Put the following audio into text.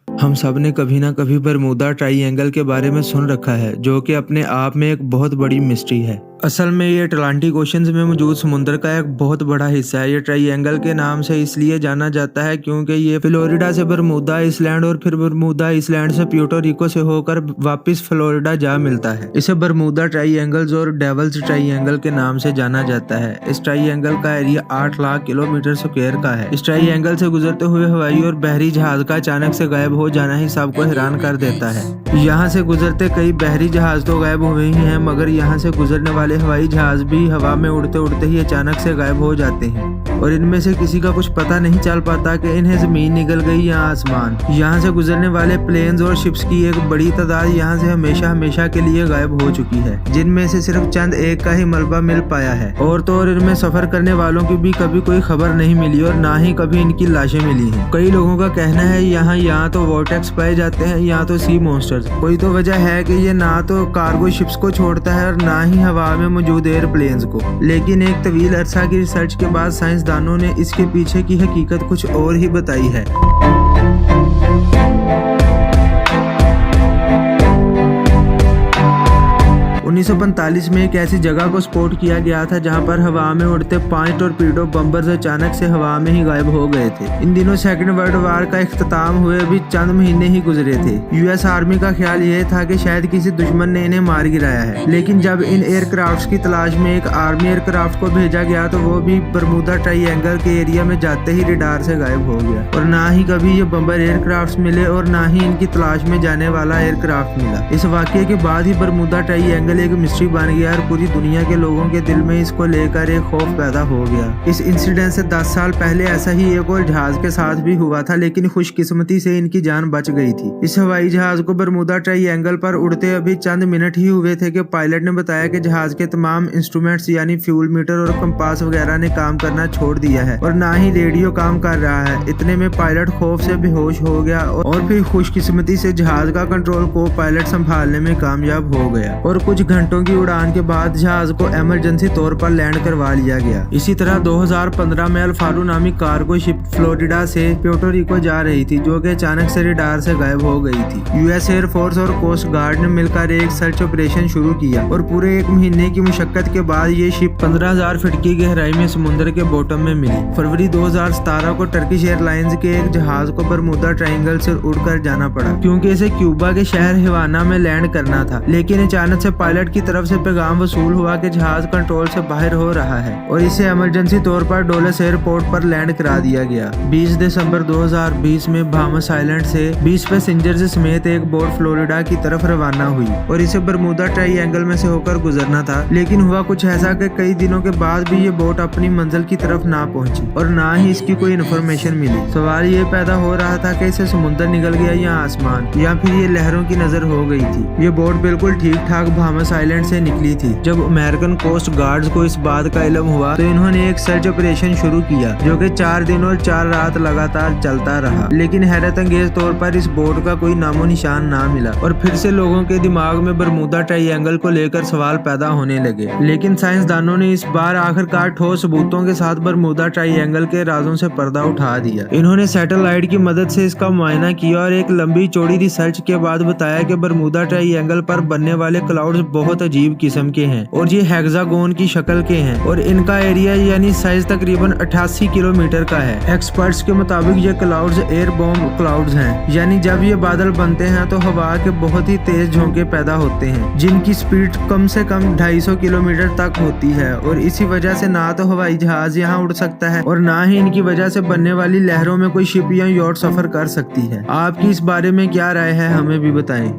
हम सब ने कभी ना कभी बरमूदा ट्रायंगल के बारे में सुन रखा है, जो कि अपने आप में एक बहुत बड़ी मिस्ट्री है। असल में ये अटलांटिक ओशन में मौजूद समुद्र का एक बहुत बड़ा हिस्सा है। ये ट्रायंगल के नाम से इसलिए जाना जाता है क्योंकि ये फ्लोरिडा से बरमूदा आइलैंड और फिर बरमूदा आइलैंड से प्यूर्टो रिको से होकर वापस फ्लोरिडा जा मिलता है। इसे बरमूदा ट्रायंगल्स और डेविल्स ट्रायंगल के नाम से जाना जाता है। इस ट्रायंगल का एरिया 8 लाख किलोमीटर स्क्वायर का है। इस ट्रायंगल से गुजरते हुए हवाई और बहरी जहाज का अचानक से गायब हो जाना ही सबको हैरान कर देता है। यहाँ से गुजरते कई बहरी जहाज तो गायब हुए ही हैं, मगर यहाँ से गुजरने वाले हवाई जहाज भी हवा में उड़ते उड़ते ही अचानक से गायब हो जाते हैं और इनमें से किसी का कुछ पता नहीं चल पाता कि इन्हें जमीन निकल गई या आसमान। यहाँ से गुजरने वाले प्लेन्स और शिप्स की एक बड़ी तादाद यहाँ से हमेशा हमेशा के लिए गायब हो चुकी है, जिनमें से सिर्फ चंद एक का ही मलबा मिल पाया है। और तो और इनमें सफर करने वालों की भी कभी कोई खबर नहीं मिली और ना ही कभी इनकी लाशें मिली हैं। कई लोगों का कहना है यहाँ या तो वोर्टेक्स पाए जाते हैं या तो सी मॉन्स्टर्स। कोई तो वजह है कि ये ना तो कार्गो शिप्स को छोड़ता है और ना ही हवा में मौजूद एयरप्लेन्स को। लेकिन एक तवील अरसा की रिसर्च के बाद साइंसदानों ने इसके पीछे की हकीकत कुछ और ही बताई है। 1945 में एक ऐसी जगह को स्पॉट किया गया था जहां पर हवा में उड़ते 5 टॉरपीडो बम्बर्स अचानक से हवा में ही गायब हो गए थे। इन दिनों सेकेंड वर्ल्ड वार का इख्तिताम हुए भी चंद महीने ही गुजरे थे। यूएस आर्मी का ख्याल यह था कि शायद किसी दुश्मन ने इन्हें मार गिराया है, लेकिन जब इन एयरक्राफ्ट की तलाश में एक आर्मी एयरक्राफ्ट को भेजा गया तो वो भी बरमूदा ट्रायंगल के एरिया में जाते ही रडार से गायब हो गया और ना ही कभी ये बम्बर एयरक्राफ्ट मिले और ना ही इनकी तलाश में जाने वाला एयरक्राफ्ट मिला। इस वाकये के बाद ही बरमूदा ट्रायंगल एक मिस्ट्री बन गया और पूरी दुनिया के लोगों के दिल में इसको लेकर एक खौफ पैदा हो गया। इस इंसिडेंट से 10 साल पहले ऐसा ही एक और जहाज के साथ भी हुआ था, लेकिन खुशकिस्मती से इनकी जान बच गई थी। इस हवाई जहाज को बरमूदा ट्रायंगल पर उड़ते अभी चंद मिनट ही हुए थे कि पायलट ने बताया कि जहाज के तमाम इंस्ट्रूमेंट्स यानी फ्यूल मीटर और कंपास वगैरह ने काम करना छोड़ दिया है और ना ही रेडियो काम कर रहा है। इतने में पायलट खौफ से बेहोश हो गया और फिर खुशकिस्मती से जहाज का कंट्रोल को पायलट संभालने में कामयाब हो गया और कुछ घंटों की उड़ान के बाद जहाज को इमरजेंसी तौर पर लैंड करवा लिया गया। इसी तरह 2015 में अल्फारू नामी कार्गो शिप फ्लोरिडा से प्यूर्टो रिको जा रही थी, जो कि अचानक से रडार से गायब हो गई थी। यूएस एयर फोर्स और कोस्ट गार्ड ने मिलकर एक सर्च ऑपरेशन शुरू किया और पूरे 1 महीने की मुशक्कत के बाद ये शिप 15,000 फीट की गहराई में समुद्र के बॉटम में मिली। फरवरी 2017 को टर्किश एयरलाइंस के एक जहाज को बरमूदा ट्रायंगल से उड़कर जाना पड़ा क्योंकि इसे क्यूबा के शहर हवाना में लैंड करना था, लेकिन अचानक से पायलट की तरफ से पैगाम वसूल हुआ कि जहाज कंट्रोल से बाहर हो रहा है और इसे इमरजेंसी तौर पर डोलस एयरपोर्ट पर लैंड करा दिया गया। 20 दिसंबर 2020 में बाहामास आइलैंड से 20 पैसेंजर्स समेत एक बोट फ्लोरिडा की तरफ रवाना हुई और इसे बरमूदा ट्रायंगल में से होकर गुजरना था। लेकिन हुआ कुछ ऐसा कि कई दिनों के बाद भी ये बोट अपनी मंजिल की तरफ ना पहुंची और ना ही इसकी कोई इन्फॉर्मेशन मिली। सवाल ये पैदा हो रहा था कि इसे समुद्र निकल गया या आसमान, या फिर ये लहरों की नजर हो गई थी। ये बोट बिल्कुल ठीक ठाक बाहामास आइलैंड से निकली थी। जब अमेरिकन कोस्ट गार्ड्स को इस बात का इल्म हुआ तो इन्होंने एक सर्च ऑपरेशन शुरू किया, जो कि 4 दिन और 4 रात लगातार चलता रहा, लेकिन हैरत अंगेज तौर पर इस बोट का कोई नामो निशान ना मिला और फिर से लोगों के दिमाग में बरमूदा ट्रायंगल को लेकर सवाल पैदा होने लगे। लेकिन साइंसदानों ने इस बार आखिरकार ठोस सबूतों के साथ बरमूदा ट्रायंगल के राजों से पर्दा उठा दिया। इन्होंने सैटेलाइट की मदद से इसका मुआयना किया और एक लंबी चौड़ी रिसर्च के बाद बताया कि बरमूदा ट्रायंगल पर बनने वाले क्लाउड्स बहुत अजीब किस्म के हैं और ये हेक्सागोन की शक्ल के हैं और इनका एरिया यानी साइज तकरीबन 88 किलोमीटर का है। एक्सपर्ट्स के मुताबिक ये क्लाउड्स एयर बॉम्ब क्लाउड्स हैं, यानी जब ये बादल बनते हैं तो हवा के बहुत ही तेज झोंके पैदा होते हैं जिनकी स्पीड कम से कम 250 किलोमीटर तक होती है और इसी वजह से ना तो हवाई जहाज यहाँ उड़ सकता है और ना ही इनकी वजह से बनने वाली लहरों में कोई शिप या यॉट सफर कर सकती है। आपकी इस बारे में क्या राय है, हमें भी बताएं।